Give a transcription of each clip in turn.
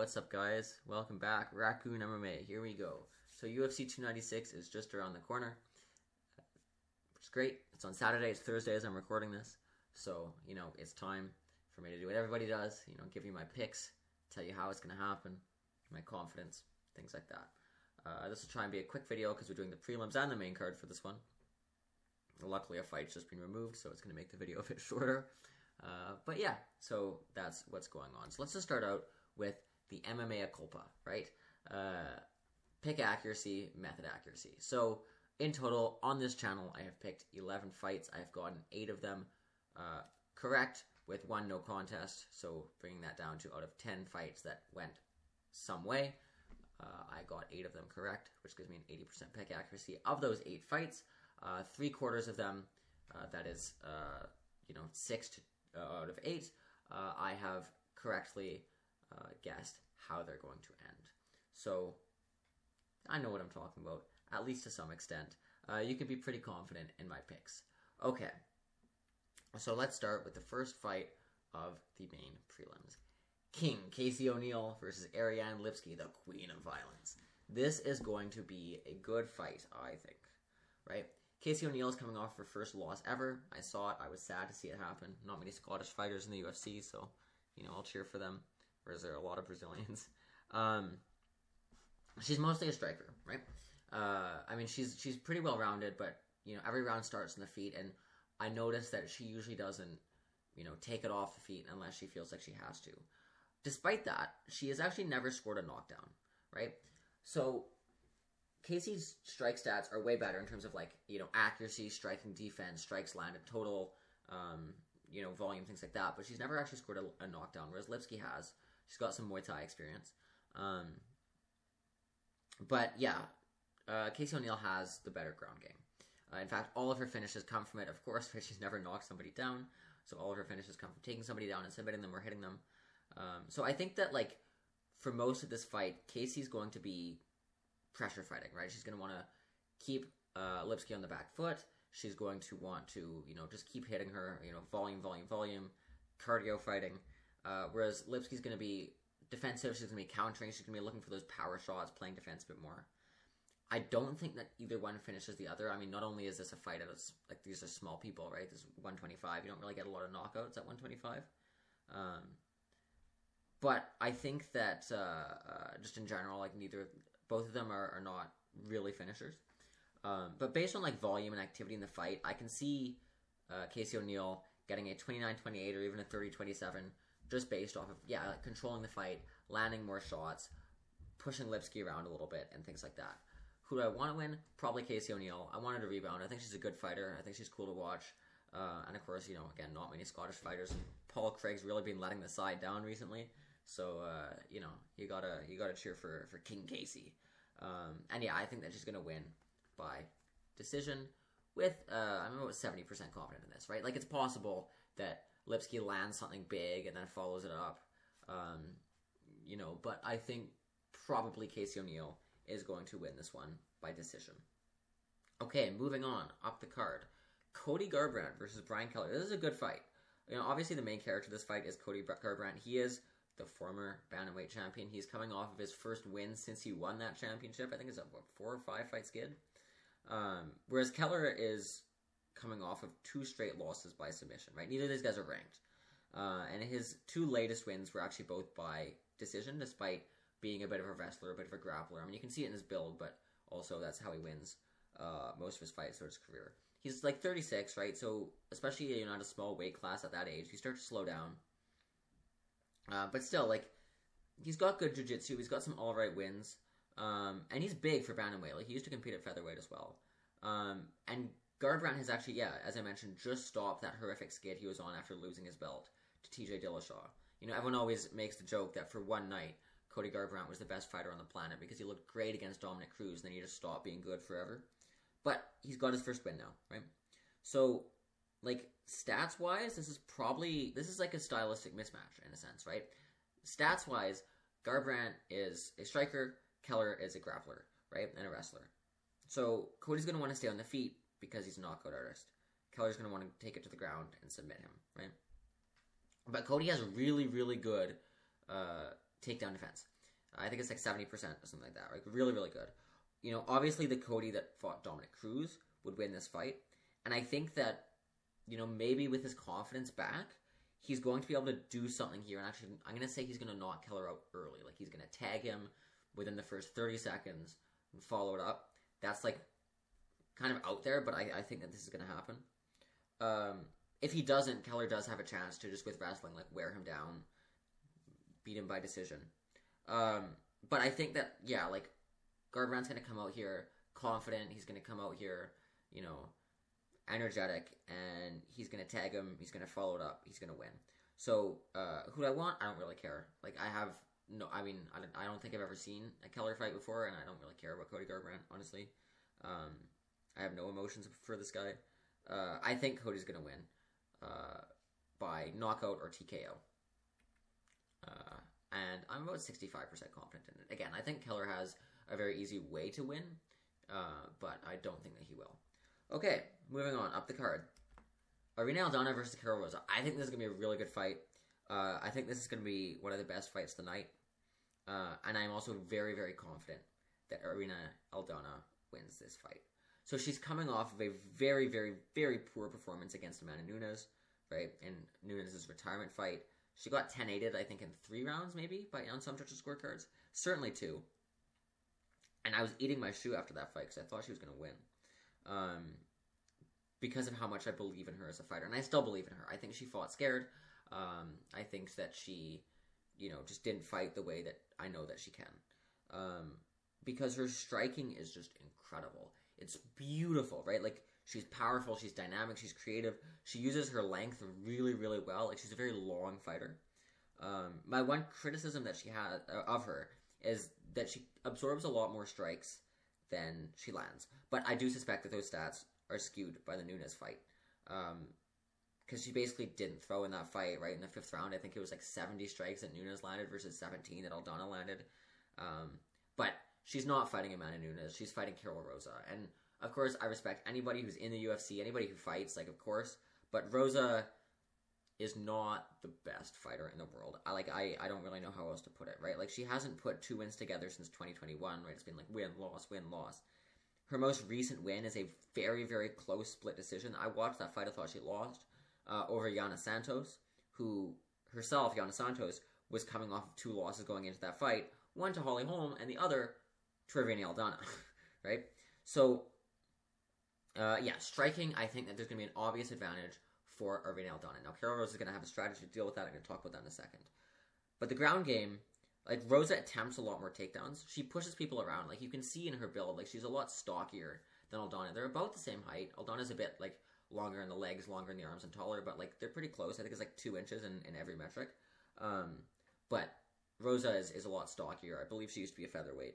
what's up guys? Welcome back. Raccoon MMA, here we go. So UFC 296 is just around the corner, which is great. It's on Saturday, it's Thursday as I'm recording this. So, it's time for me to do what everybody does, give you my picks, tell you how it's going to happen, my confidence, things like that. This will try and be a quick video because we're doing the prelims and the main card for this one. Luckily a fight's just been removed, so it's going to make the video a bit shorter. But yeah, so that's what's going on. So let's just start out with the MMA culpa, right? Pick accuracy, method accuracy. So in total, on this channel, I have picked 11 fights. I have gotten 8 of them correct with 1 no contest. So bringing that down to out of 10 fights that went some way, I got 8 of them correct, which gives me an 80% pick accuracy. Of those 8 fights, 3/4 of them, that is, 6 out of 8, I have correctly guessed how they're going to end. So I know what I'm talking about, at least to some extent. You can be pretty confident in my picks. Okay, so let's start with the first fight of the main prelims. King Casey O'Neill versus Ariane Lipski, the Queen of Violence. This is going to be a good fight, I think, right? Casey O'Neill is coming off her first loss ever. I saw it. I was sad to see it happen. Not many Scottish fighters in the UFC, so, I'll cheer for them. Whereas there are a lot of Brazilians. She's mostly a striker, right? She's pretty well-rounded, but, every round starts on the feet, and I noticed that she usually doesn't, take it off the feet unless she feels like she has to. Despite that, she has actually never scored a knockdown, right? So Casey's strike stats are way better in terms of accuracy, striking, defense, strikes landed, total, volume, things like that. But she's never actually scored a knockdown, whereas Lipski has. She's got some Muay Thai experience. Casey O'Neill has the better ground game. In fact, all of her finishes come from it, of course, but she's never knocked somebody down. So all of her finishes come from taking somebody down and submitting them or hitting them. So I think that, for most of this fight, Casey's going to be pressure fighting, right? She's going to want to keep Lipski on the back foot. She's going to want to, just keep hitting her, volume, cardio fighting. Whereas Lipski's going to be defensive. She's going to be countering. She's going to be looking for those power shots, playing defense a bit more. I don't think that either one finishes the other. I mean, not only is this a fight at these are small people, right? This is 125. You don't really get a lot of knockouts at 125. But I think that just in general, both of them are not really finishers. But based on volume and activity in the fight, I can see Casey O'Neill getting a 29-28 or even a 30-27 just based off of, controlling the fight, landing more shots, pushing Lipski around a little bit, and things like that. Who do I want to win? Probably Casey O'Neill. I wanted to rebound. I think she's a good fighter. I think she's cool to watch. And of course, again, not many Scottish fighters. Paul Craig's really been letting the side down recently. So, you gotta cheer for King Casey. I think that she's gonna win by decision with, I'm about 70% confident in this, right? It's possible that Lipski lands something big and then follows it up, but I think probably Casey O'Neill is going to win this one by decision. Okay, moving on, up the card. Cody Garbrandt versus Brian Kelleher. This is a good fight. Obviously the main character of this fight is Cody Garbrandt. He is the former bantamweight champion. He's coming off of his first win since he won that championship. I think it's a 4 or 5 fight skid. Whereas Kelleher is coming off of 2 straight losses by submission, right? Neither of these guys are ranked. And his 2 latest wins were actually both by decision, despite being a bit of a wrestler, a bit of a grappler. I mean, you can see it in his build, but also that's how he wins most of his fights throughout his career. He's 36, right? So especially at a small weight class at that age, you start to slow down. But still, he's got good jiu-jitsu. He's got some all-right wins. And he's big for bantamweight. He used to compete at featherweight as well. And Garbrandt has actually, as I mentioned, just stopped that horrific skid he was on after losing his belt to TJ Dillashaw. Everyone always makes the joke that for one night, Cody Garbrandt was the best fighter on the planet because he looked great against Dominic Cruz, and then he just stopped being good forever. But he's got his first win now, right? So, stats-wise, this is a stylistic mismatch in a sense, right? Stats-wise, Garbrandt is a striker, Kelleher is a grappler, right? And a wrestler. So, Cody's going to want to stay on the feet because he's a knockout artist. Keller's going to want to take it to the ground and submit him, right? But Cody has really, really good takedown defense. I think it's like 70% or something like that. Like really, really good. You know, obviously the Cody that fought Dominic Cruz would win this fight. And I think that, you know, maybe with his confidence back, he's going to be able to do something here. And actually, I'm going to say he's going to knock Keller out early. Like, he's going to tag him within the first 30 seconds and follow it up. That's, like, kind of out there, but I think that this is going to happen. If he doesn't, Keller does have a chance to just, with wrestling, like, wear him down, beat him by decision. But I think that, yeah, like, Garbrandt's going to come out here confident. He's going to come out here, you know, energetic, and he's going to tag him. He's going to follow it up. He's going to win. So, who do I want? I don't really care. Like, I don't think I've ever seen a Keller fight before, and I don't really care about Cody Garbrandt, honestly. I have no emotions for this guy. I think Cody's going to win by knockout or TKO. And I'm about 65% confident in it. Again, I think Keller has a very easy way to win, but I don't think that he will. Okay, moving on, up the card. Irene Aldana versus Karol Rosa. I think this is going to be a really good fight. I think this is going to be one of the best fights of the night. And I'm also very, very confident that Irene Aldana wins this fight. So she's coming off of a very, very, very poor performance against Amanda Nunes, right? In Nunes' retirement fight. She got 10-8'd, I think, in 3 rounds, maybe, on some judges' scorecards. Certainly 2. And I was eating my shoe after that fight because I thought she was going to win. Because of how much I believe in her as a fighter. And I still believe in her. I think she fought scared. I think that she, you know, just didn't fight the way that I know that she can. Because her striking is just incredible. It's beautiful, right? Like, she's powerful, she's dynamic, she's creative. She uses her length really, really well. Like, she's a very long fighter. My one criticism that she had of her is that she absorbs a lot more strikes than she lands. But I do suspect that those stats are skewed by the Nunes fight. Because she basically didn't throw in that fight, right? In the 5th round, I think it was like 70 strikes that Nunes landed versus 17 that Aldana landed. But she's not fighting Amanda Nunes. She's fighting Karol Rosa. And, of course, I respect anybody who's in the UFC, anybody who fights, like, of course. But Rosa is not the best fighter in the world. I don't really know how else to put it, right? Like, she hasn't put 2 wins together since 2021, right? It's been like win, loss, win, loss. Her most recent win is a very, very close split decision. I watched that fight. I thought she lost over Yana Santos, who herself, Yana Santos, was coming off of 2 losses going into that fight. One to Holly Holm and the other to Irene Aldana, right? So, yeah, striking, I think that there's going to be an obvious advantage for Irene Aldana. Now, Karol Rosa is going to have a strategy to deal with that. I'm going to talk about that in a second. But the ground game, like, Rosa attempts a lot more takedowns. She pushes people around. Like, you can see in her build, like, she's a lot stockier than Aldana. They're about the same height. Aldana's a bit, like, longer in the legs, longer in the arms, and taller, but, like, they're pretty close. I think it's, like, 2 inches in every metric. But Rosa is a lot stockier. I believe she used to be a featherweight.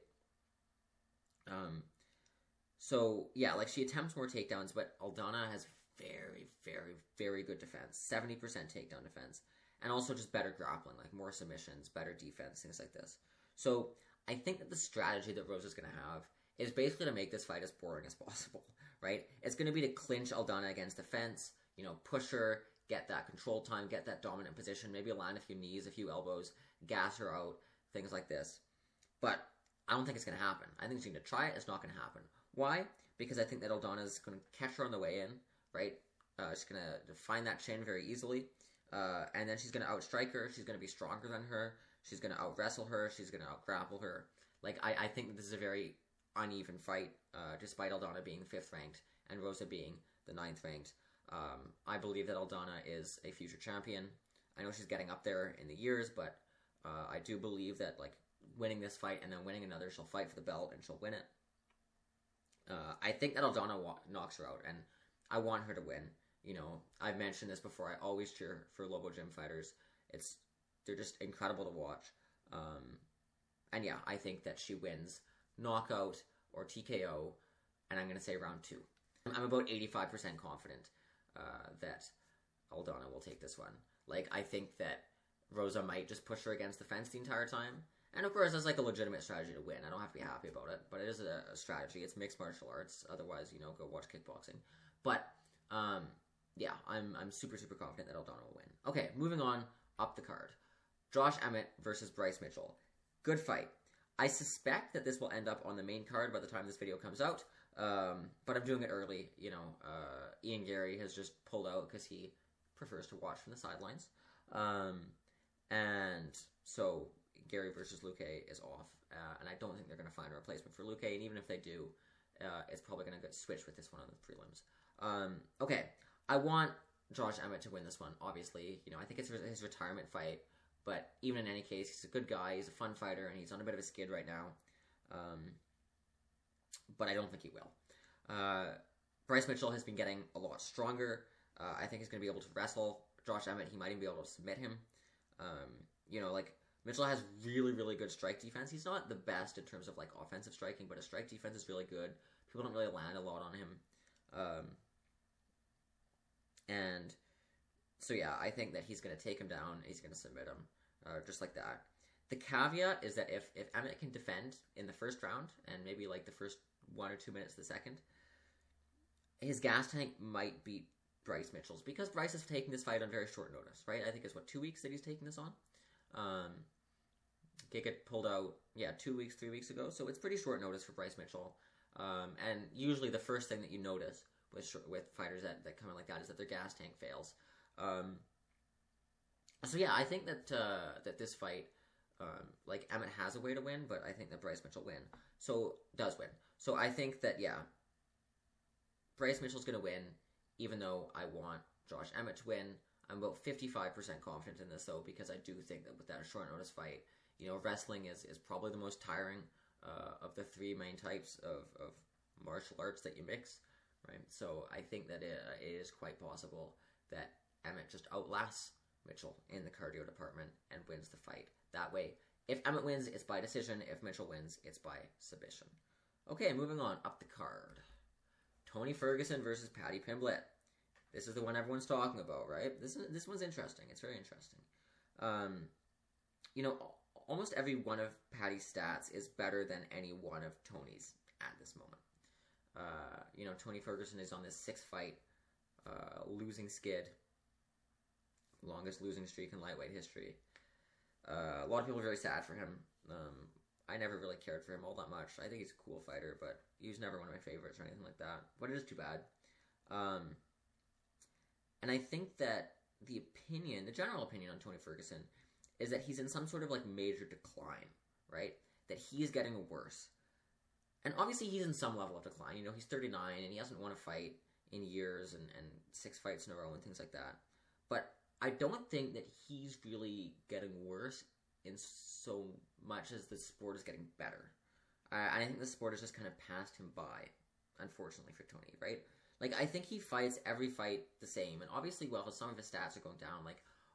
So, yeah, like, she attempts more takedowns, but Aldana has very, very, very good defense. 70% takedown defense. And also just better grappling, like more submissions, better defense, things like this. So, I think that the strategy that Rosa's going to have is basically to make this fight as boring as possible, right? It's going to be to clinch Aldana against the fence, you know, push her, get that control time, get that dominant position, maybe land a few knees, a few elbows, gas her out, things like this. But I don't think it's going to happen. I think she's going to try it. It's not going to happen. Why? Because I think that Aldana's going to catch her on the way in, right? She's going to find that chin very easily. And then she's going to outstrike her. She's going to be stronger than her. She's going to out-wrestle her. She's going to out-grapple her. Like, I think this is a very uneven fight, despite Aldana being 5th ranked and Rosa being the 9th ranked. I believe that Aldana is a future champion. I know she's getting up there in the years, but I do believe that, like, winning this fight and then winning another, she'll fight for the belt and she'll win it. I think that Aldana knocks her out, and I want her to win. You know, I've mentioned this before. I always cheer for Lobo Gym fighters. They're just incredible to watch. And yeah, I think that she wins knockout or TKO, and I'm going to say round 2. I'm about 85% confident that Aldana will take this one. Like, I think that Rosa might just push her against the fence the entire time. And of course, that's like a legitimate strategy to win. I don't have to be happy about it, but it is a strategy. It's mixed martial arts. Otherwise, you know, go watch kickboxing. But, yeah, I'm super, super confident that Aldana will win. Okay, moving on up the card. Josh Emmett versus Bryce Mitchell. Good fight. I suspect that this will end up on the main card by the time this video comes out, but I'm doing it early. Ian Gary has just pulled out because he prefers to watch from the sidelines. And so Gary versus Luque is off, and I don't think they're going to find a replacement for Luque, and even if they do, it's probably going to get switched with this one on the prelims. Okay, I want Josh Emmett to win this one, obviously. I think it's his retirement fight, but even in any case, he's a good guy, he's a fun fighter, and he's on a bit of a skid right now. But I don't think he will. Bryce Mitchell has been getting a lot stronger. I think he's going to be able to wrestle Josh Emmett. He might even be able to submit him. Mitchell has really, really good strike defense. He's not the best in terms of offensive striking, but his strike defense is really good. People don't really land a lot on him. And so yeah, I think that he's going to take him down. He's going to submit him, just like that. The caveat is that if Emmett can defend in the first round and maybe the first 1 or 2 minutes of the second, his gas tank might beat Bryce Mitchell's, because Bryce is taking this fight on very short notice, right? I think it's 2 weeks that he's taking this on. Get pulled out 2 weeks, 3 weeks ago, so it's pretty short notice for Bryce Mitchell. And usually the first thing that you notice with fighters that come in like that is that their gas tank fails. So yeah, I think that this fight, Emmett has a way to win, but I think that Bryce Mitchell does win. So I think that Bryce Mitchell's going to win, even though I want Josh Emmett to win. I'm about 55% confident in this, though, because I do think that with that short notice fight, wrestling is probably the most tiring of the three main types of martial arts that you mix, right? So I think that it is quite possible that Emmett just outlasts Mitchell in the cardio department and wins the fight that way. If Emmett wins, it's by decision. If Mitchell wins, it's by submission. Okay, moving on up the card. Tony Ferguson versus Paddy Pimblett. This is the one everyone's talking about, right? This one's interesting. It's very interesting. Almost every one of Paddy's stats is better than any one of Tony's at this moment. Tony Ferguson is on this 6-fight losing skid. Longest losing streak in lightweight history. A lot of people are very sad for him. I never really cared for him all that much. I think he's a cool fighter, but he was never one of my favorites or anything like that. But it is too bad. And I think that the general opinion on Tony Ferguson is that he's in some sort of major decline, right? That he is getting worse. And obviously he's in some level of decline. He's 39 and he hasn't won a fight in years and 6 fights in a row and things like that. But I don't think that he's really getting worse in so much as the sport is getting better. I think the sport has just kind of passed him by, unfortunately for Tony, right? I think he fights every fight the same. And obviously, some of his stats are going down.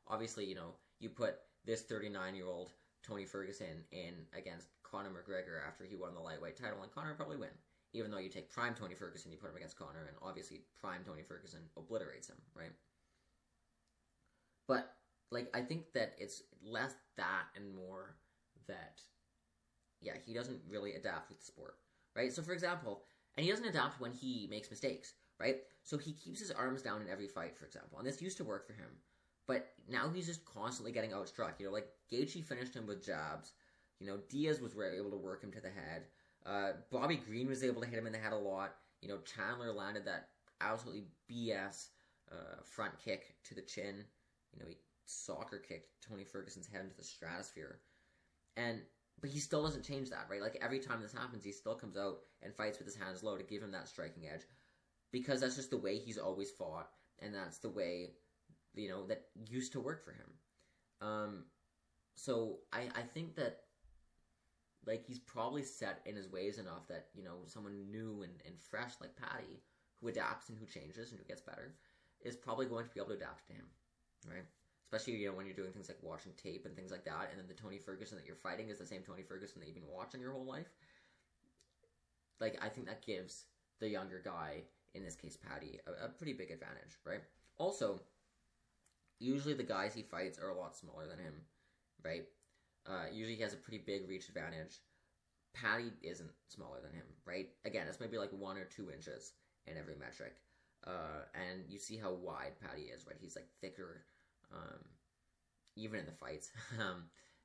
Obviously, you put this 39-year-old Tony Ferguson in against Conor McGregor after he won the lightweight title, and Conor would probably win. Even though you take prime Tony Ferguson, you put him against Conor, and obviously prime Tony Ferguson obliterates him, right? But, I think that it's less that and more that, he doesn't really adapt with the sport, right? So, for example, and he doesn't adapt when he makes mistakes, right? So he keeps his arms down in every fight, for example, and this used to work for him. But now he's just constantly getting outstruck. Gaethje finished him with jabs. Diaz was able to work him to the head. Bobby Green was able to hit him in the head a lot. Chandler landed that absolutely BS front kick to the chin. He soccer kicked Tony Ferguson's head into the stratosphere. But he still doesn't change that, right? Every time this happens, he still comes out and fights with his hands low to give him that striking edge. Because that's just the way he's always fought. And that's the way, that used to work for him. So I think that, he's probably set in his ways enough that, someone new and fresh like Paddy, who adapts and who changes and who gets better, is probably going to be able to adapt to him, right? Especially, when you're doing things like watching tape and things like that, and then the Tony Ferguson that you're fighting is the same Tony Ferguson that you've been watching your whole life. I think that gives the younger guy, in this case Paddy, a pretty big advantage, right? Also, usually the guys he fights are a lot smaller than him, right? Usually he has a pretty big reach advantage. Paddy isn't smaller than him, right? Again, it's maybe 1 or 2 inches in every metric. And you see how wide Paddy is, right? He's thicker, even in the fights.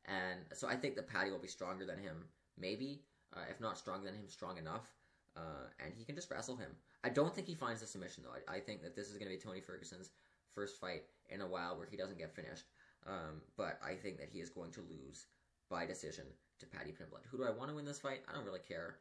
And so I think that Paddy will be stronger than him, maybe, if not stronger than him, strong enough, and he can just wrestle him. I don't think he finds the submission, though. I think that this is going to be Tony Ferguson's first fight in a while where he doesn't get finished, but I think that he is going to lose by decision to Paddy Pimblett. Who do I want to win this fight? I don't really care.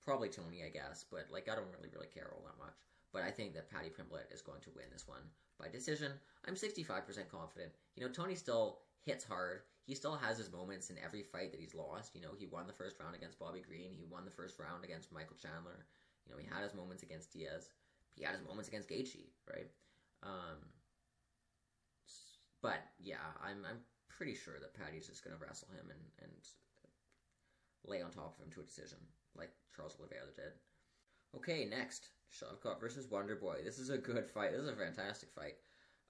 Probably Tony, I guess, but I don't really care all that much. But I think that Paddy Pimblett is going to win this one by decision. I'm 65% confident. Tony still hits hard. He still has his moments in every fight that he's lost. He won the first round against Bobby Green. He won the first round against Michael Chandler. He had his moments against Diaz. He had his moments against Gaethje, right? But yeah, I'm pretty sure that Paddy's just going to wrestle him and lay on top of him to a decision, like Charles Oliveira did. Okay, next, Shavkat versus Wonderboy. This is a good fight. This is a fantastic fight.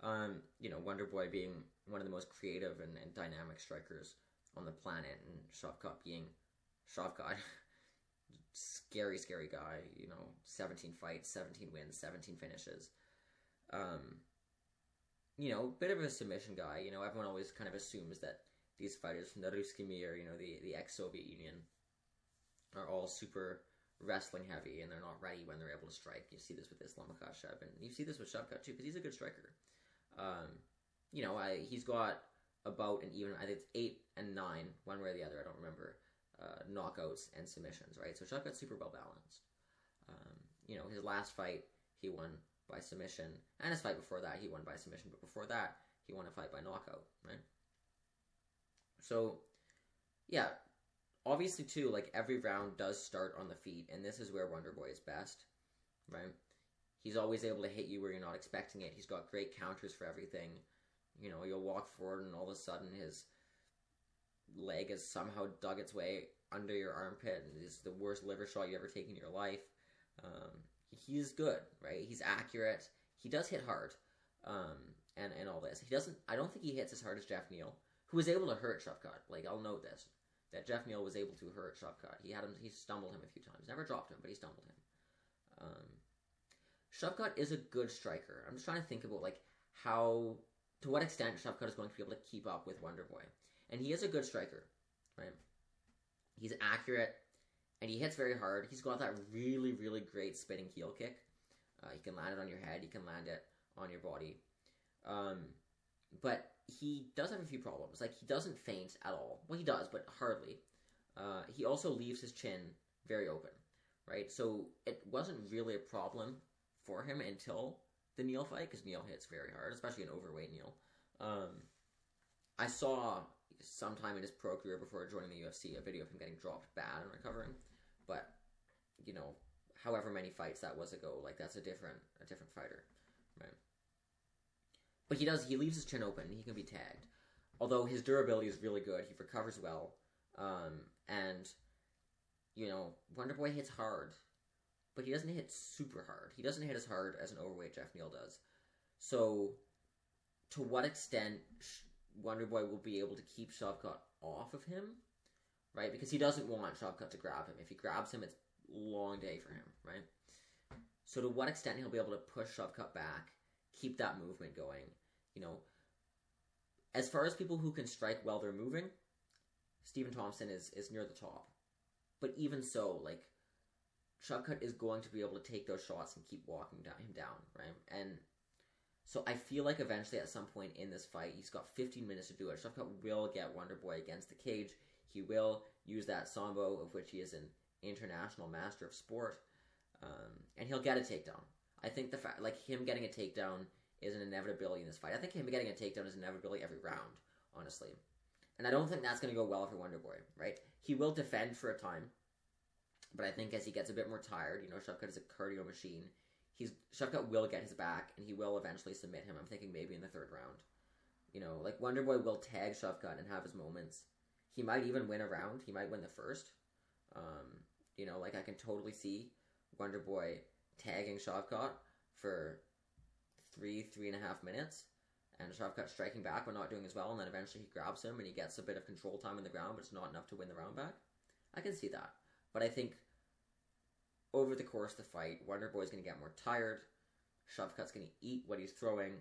Wonderboy being one of the most creative and dynamic strikers on the planet, and Shavkat being Shavkat. Scary guy. 17 fights, 17 wins, 17 finishes. Bit of a submission guy. Everyone always kind of assumes that these fighters from the Ruski Mir, the ex-Soviet Union, are all super wrestling heavy, and they're not ready when they're able to strike. You see this with Islam Makhachev, and you see this with Shavkat too, because he's a good striker. He's got about an even, I think it's 8 and 9, one way or the other, I don't remember, knockouts and submissions, right? So Shavkat's super well balanced. His last fight, he won by submission, and his fight before that, he won by submission, but before that, he won a fight by knockout, right? So, yeah, obviously too, every round does start on the feet, and this is where Wonderboy is best, right? He's always able to hit you where you're not expecting it. He's got great counters for everything. You'll walk forward and all of a sudden his leg has somehow dug its way under your armpit and is the worst liver shot you ever taken in your life. He's good, right? He's accurate. He does hit hard, and all this. I don't think he hits as hard as Jeff Neal, who was able to hurt Shavkat. I'll note this, that Jeff Neal was able to hurt Shavkat. He stumbled him a few times. Never dropped him, but he stumbled him. Shavkat is a good striker. I'm just trying to think about to what extent Shavkat is going to be able to keep up with Wonderboy. And he is a good striker, right? He's accurate, and he hits very hard. He's got that really, really great spinning heel kick. He can land it on your head. He can land it on your body. But he does have a few problems. He doesn't feint at all. Well, he does, but hardly. He also leaves his chin very open, right? So it wasn't really a problem for him until the Neal fight, because Neal hits very hard, especially an overweight Neal. I saw sometime in his pro career before joining the UFC a video of him getting dropped bad and recovering, but however many fights that was ago, that's a different fighter, right? But he leaves his chin open. He can be tagged, although his durability is really good. He recovers well, and Wonderboy hits hard, but he doesn't hit super hard. He doesn't hit as hard as an overweight Jeff Neal does. So, to what extent Wonderboy will be able to keep Shavkat off of him, right? Because he doesn't want Shavkat to grab him. If he grabs him, it's a long day for him, right? So to what extent he'll be able to push Shavkat back, keep that movement going, As far as people who can strike while they're moving, Stephen Thompson is near the top. But even so, Shavkat is going to be able to take those shots and keep walking him down, right? And so I feel like eventually at some point in this fight, he's got 15 minutes to do it. Shavkat will get Wonderboy against the cage. He will use that sambo, of which he is an international master of sport, and he'll get a takedown. I think the fact, him getting a takedown is an inevitability in this fight. I think him getting a takedown is an inevitability every round, honestly. And I don't think that's going to go well for Wonderboy, right? He will defend for a time, but I think as he gets a bit more tired, Shavkat is a cardio machine. Shavkat will get his back, and he will eventually submit him. I'm thinking maybe in the third round. Wonderboy will tag Shavkat and have his moments. He might even win a round. He might win the first. I can totally see Wonderboy tagging Shavkat for 3.5 minutes, and Shavkat striking back but not doing as well, and then eventually he grabs him and he gets a bit of control time in the ground, but it's not enough to win the round back. I can see that. But I think over the course of the fight, Wonderboy's going to get more tired. Shavkat's going to eat what he's throwing.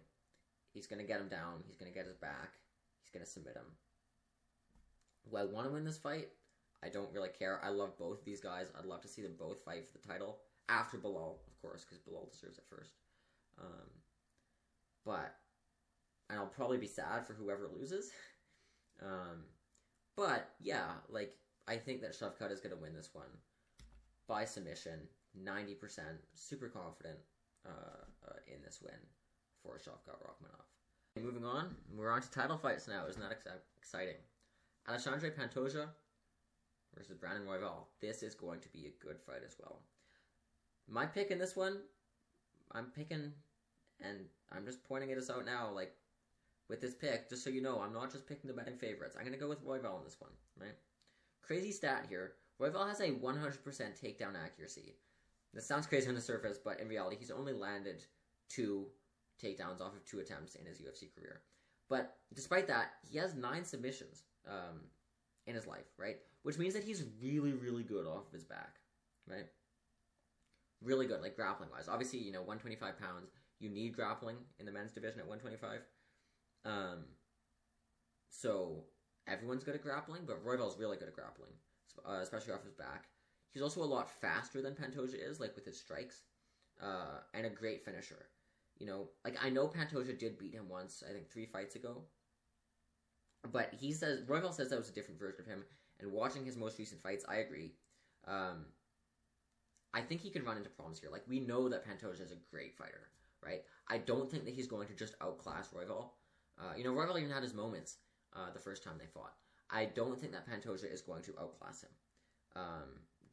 He's going to get him down. He's going to get his back. He's going to submit him. Do I want to win this fight? I don't really care. I love both of these guys. I'd love to see them both fight for the title. After Bilal, of course, because Bilal deserves it first. And I'll probably be sad for whoever loses. But, yeah, like, I think that Shavkat is going to win this one by submission, 90%, super confident in this win for Shavkat Rakhmonov. Moving on, we're on to title fights now. Isn't that exciting? Alexandre Pantoja versus Brandon Royval. This is going to be a good fight as well. My pick in this one, I'm picking, and I'm just pointing it out now, like, with this pick, just so you know, I'm not just picking the betting favorites. I'm going to go with Royval in this one, right? Crazy stat here. Royval has a 100% takedown accuracy. This sounds crazy on the surface, but in reality, he's only landed 2 takedowns off of 2 attempts in his UFC career. But despite that, he has 9 submissions in his life, right? Which means that he's really, really good off of his back, right? Really good, like grappling-wise. Obviously, 125 pounds, you need grappling in the men's division at 125. So everyone's good at grappling, but Royval's really good at grappling, especially off his back. He's also a lot faster than Pantoja is, like with his strikes, and a great finisher. I know Pantoja did beat him once, I think 3 fights ago, but Royval says that was a different version of him, and watching his most recent fights, I agree. I think he could run into problems here. Like, we know that Pantoja is a great fighter, right? I don't think that he's going to just outclass Royval. Royval even had his moments the first time they fought. I don't think that Pantoja is going to outclass him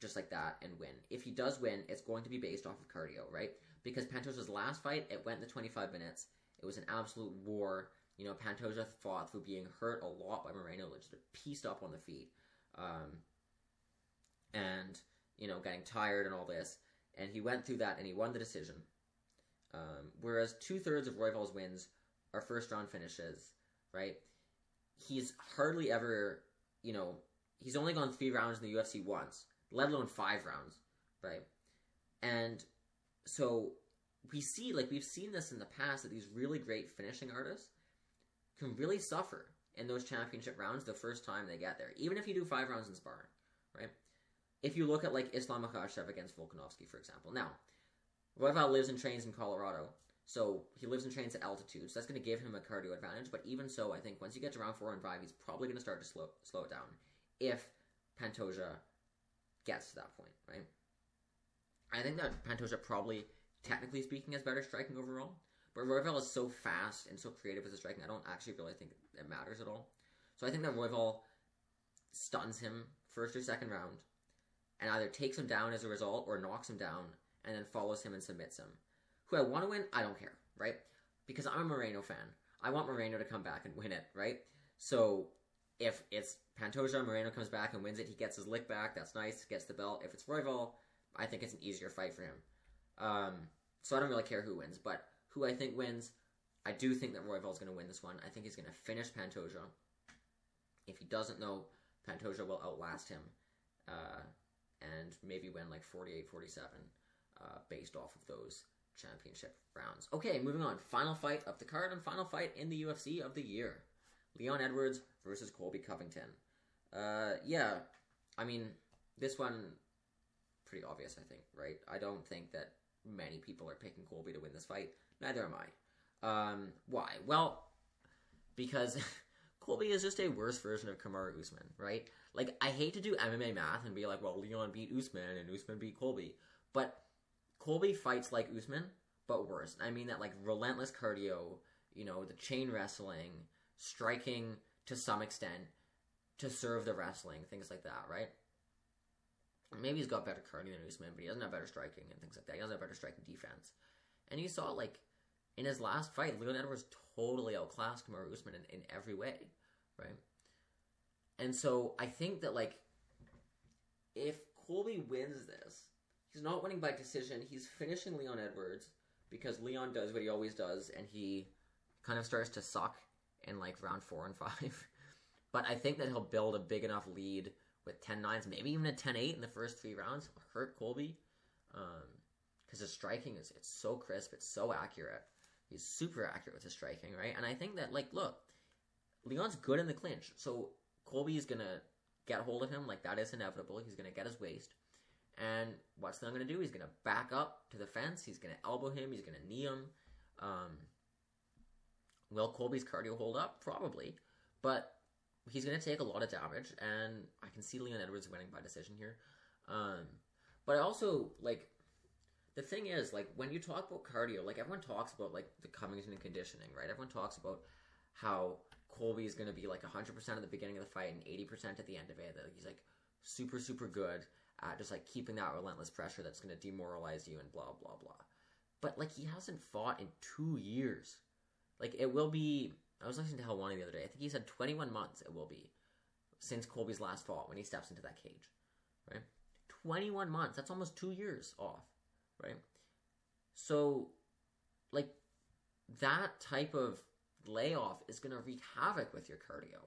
just like that and win. If he does win, it's going to be based off of cardio, right? Because Pantoja's last fight, it went the 25 minutes. It was an absolute war. Pantoja fought through being hurt a lot by Moreno, just pieced up on the feet. And getting tired and all this. And he went through that and he won the decision. Whereas 2/3 of Royval's wins are first round finishes, right? He's hardly ever, he's only gone 3 rounds in the UFC once, let alone 5 rounds, right? And so we've seen this in the past, that these really great finishing artists can really suffer in those championship rounds the first time they get there, even if you do 5 rounds in sparring, right? If you look at like Islam Makhachev against Volkanovski, for example. Now, Royval lives and trains in Colorado, so he lives and trains at altitude, so that's going to give him a cardio advantage. But even so, I think once you get to round 4 and 5, he's probably going to start to slow it down if Pantoja gets to that point, right? I think that Pantoja probably, technically speaking, has better striking overall, but Royval is so fast and so creative with his striking, I don't actually really think it matters at all. So I think that Royval stuns him first or second round, and either takes him down as a result or knocks him down and then follows him and submits him. Who I want to win, I don't care, right? Because I'm a Moreno fan. I want Moreno to come back and win it, right? So if it's Pantoja, Moreno comes back and wins it, he gets his lick back, that's nice, gets the belt. If it's Royval, I think it's an easier fight for him. So I don't really care who wins, but who I think wins, I do think that Royval's going to win this one. I think he's going to finish Pantoja. If he doesn't, though, Pantoja will outlast him. And maybe win like 48-47 based off of those championship rounds. Okay, moving on. Final fight of the card and final fight in the UFC of the year. Leon Edwards versus Colby Covington. Yeah, I mean, this one, pretty obvious, I think, right? I don't think that many people are picking Colby to win this fight. Neither am I. Why? Well, because Colby is just a worse version of Kamaru Usman, right? Like, I hate to do MMA math and be like, well, Leon beat Usman and Usman beat Colby. But Colby fights like Usman, but worse. I mean that, like, relentless cardio, the chain wrestling, striking to some extent to serve the wrestling, things like that, right? Maybe he's got better cardio than Usman, but he doesn't have better striking and things like that. He doesn't have better striking defense. And you saw, like, in his last fight, Leon Edwards totally outclassed Kamaru Usman in every way, right? And so I think that, like, if Colby wins this, he's not winning by decision. He's finishing Leon Edwards because Leon does what he always does, and he kind of starts to suck in, like, round 4 and 5. But I think that he'll build a big enough lead with 10-9s, maybe even a 10-8 in the first 3 rounds, hurt Colby. Because his striking it's so crisp, it's so accurate. He's super accurate with his striking, right? And I think that, like, look, Leon's good in the clinch, so Colby is gonna get hold of him, like that is inevitable. He's gonna get his waist, and what's Leon gonna do? He's gonna back up to the fence. He's gonna elbow him. He's gonna knee him. Will Colby's cardio hold up? Probably, but he's gonna take a lot of damage, and I can see Leon Edwards winning by decision here. But I also, like, the thing is, like, when you talk about cardio, like, everyone talks about, like, the Covington and conditioning, right? Everyone talks about how Colby is going to be, like, 100% at the beginning of the fight and 80% at the end of it. That he's, like, super, super good at just, like, keeping that relentless pressure that's going to demoralize you and blah, blah, blah. But, like, he hasn't fought in 2 years. Like, it will be... I was listening to Helwani the other day. I think he said 21 months it will be since Colby's last fought when he steps into that cage, right? 21 months. That's almost 2 years off, right? So, like, that type of layoff is going to wreak havoc with your cardio,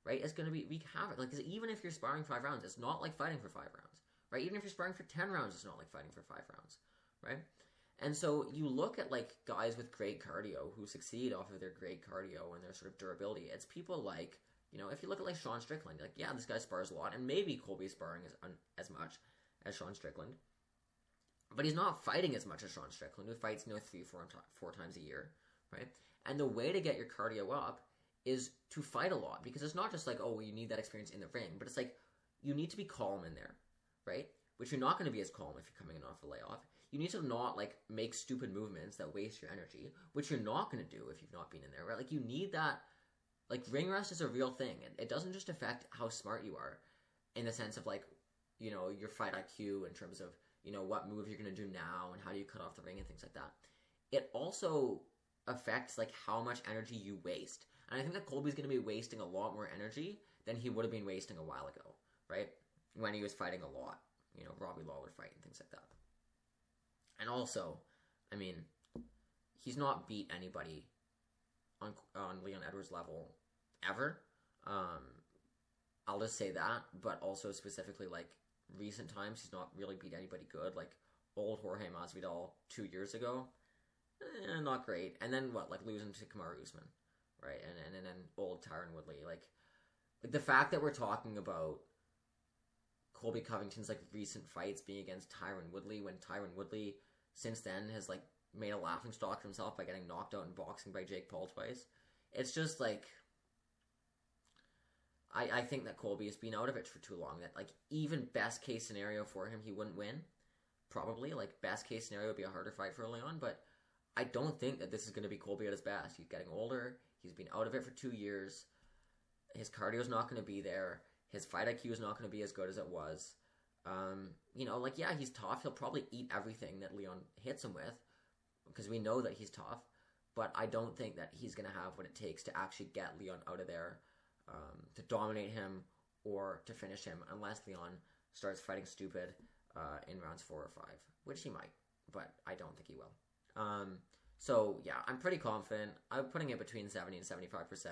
right? It's going to wreak havoc. Like, 'cause even if you're sparring 5 rounds, it's not like fighting for 5 rounds, right? Even if you're sparring for 10 rounds, it's not like fighting for 5 rounds, right? And so you look at, like, guys with great cardio who succeed off of their great cardio and their sort of durability. It's people like, you know, if you look at, like, Sean Strickland, like, yeah, this guy spars a lot, and maybe Colby's sparring as much as Sean Strickland, but he's not fighting as much as Sean Strickland, who fights, you know, 3-4 times a year, right? And the way to get your cardio up is to fight a lot, because it's not just like, oh, you need that experience in the ring, but it's like, you need to be calm in there, right? Which you're not going to be as calm if you're coming in off a layoff. You need to not, like, make stupid movements that waste your energy, which you're not going to do if you've not been in there, right? Like, you need that, like, ring rust is a real thing. It doesn't just affect how smart you are in the sense of, like, you know, your fight IQ in terms of, you know, what move you're going to do now and how do you cut off the ring and things like that. It also affects, like, how much energy you waste. And I think that Colby's going to be wasting a lot more energy than he would have been wasting a while ago, right? When he was fighting a lot, you know, Robbie Lawler fight and things like that. And also, I mean, he's not beat anybody on Leon Edwards' level ever. I'll just say that, but also specifically, like, recent times, he's not really beat anybody good. Like, old Jorge Masvidal 2 years ago, not great. And then what, like, losing to Kamaru Usman, right? And then old Tyron Woodley. Like, the fact that we're talking about Colby Covington's, like, recent fights being against Tyron Woodley, when Tyron Woodley since then has, like, made a laughingstock for himself by getting knocked out in boxing by Jake Paul twice. It's just, like, I think that Colby has been out of it for too long. That, like, even best case scenario for him, he wouldn't win. Probably. Like, best case scenario would be a harder fight for Leon, but I don't think that this is going to be Colby at his best. He's getting older. He's been out of it for 2 years. His cardio is not going to be there. His fight IQ is not going to be as good as it was. You know, like, yeah, he's tough. He'll probably eat everything that Leon hits him with, because we know that he's tough. But I don't think that he's going to have what it takes to actually get Leon out of there, to dominate him or to finish him, unless Leon starts fighting stupid in rounds 4 or 5, which he might, but I don't think he will. So, yeah, I'm pretty confident. I'm putting it between 70 and 75%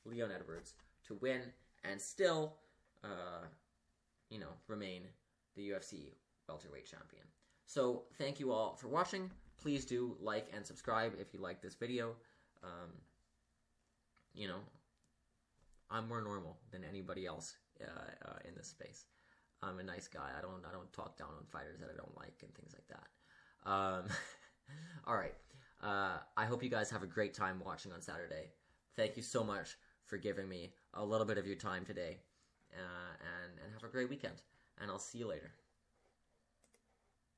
Leon Edwards to win and still, you know, remain the UFC welterweight champion. So, thank you all for watching. Please do like and subscribe if you like this video. You know, I'm more normal than anybody else in this space. I'm a nice guy. I don't talk down on fighters that I don't like and things like that. All right. I hope you guys have a great time watching on Saturday. Thank you so much for giving me a little bit of your time today. And have a great weekend. And I'll see you later.